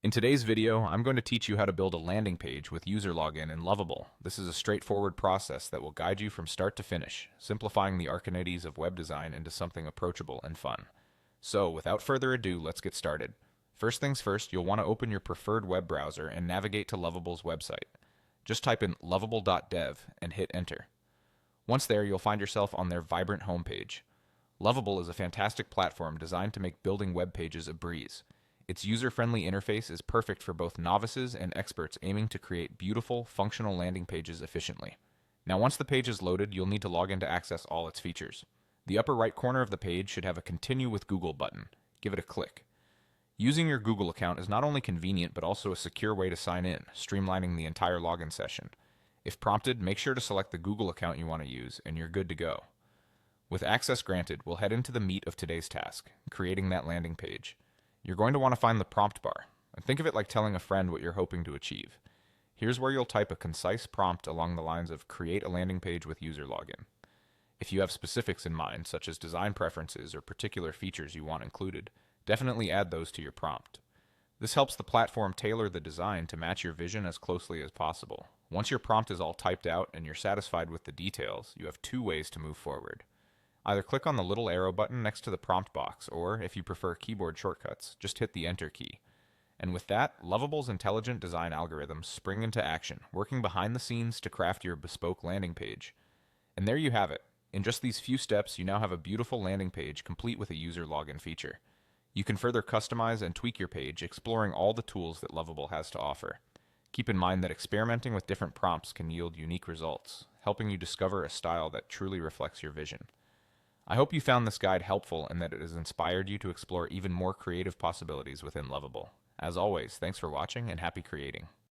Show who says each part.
Speaker 1: In today's video, I'm going to teach you how to build a landing page with user login in Lovable. This is a straightforward process that will guide you from start to finish, simplifying the arcanities of web design into something approachable and fun. So, without further ado, let's get started. First things first, you'll want to open your preferred web browser and navigate to Lovable's website. Just type in lovable.dev and hit enter. Once there, you'll find yourself on their vibrant homepage. Lovable is a fantastic platform designed to make building web pages a breeze. Its user-friendly interface is perfect for both novices and experts aiming to create beautiful, functional landing pages efficiently. Now, once the page is loaded, you'll need to log in to access all its features. The upper right corner of the page should have a Continue with Google button. Give it a click. Using your Google account is not only convenient, but also a secure way to sign in, streamlining the entire login session. If prompted, make sure to select the Google account you want to use, and you're good to go. With access granted, we'll head into the meat of today's task, creating that landing page. You're going to want to find the prompt bar, and think of it like telling a friend what you're hoping to achieve. Here's where you'll type a concise prompt along the lines of create a landing page with user login. If you have specifics in mind, such as design preferences or particular features you want included, definitely add those to your prompt. This helps the platform tailor the design to match your vision as closely as possible. Once your prompt is all typed out and you're satisfied with the details, you have two ways to move forward. Either click on the little arrow button next to the prompt box, or if you prefer keyboard shortcuts, just hit the Enter key. And with that, Lovable's intelligent design algorithms spring into action, working behind the scenes to craft your bespoke landing page. And there you have it. In just these few steps, you now have a beautiful landing page complete with a user login feature. You can further customize and tweak your page, exploring all the tools that Lovable has to offer. Keep in mind that experimenting with different prompts can yield unique results, helping you discover a style that truly reflects your vision. I hope you found this guide helpful and that it has inspired you to explore even more creative possibilities within Lovable. As always, thanks for watching and happy creating.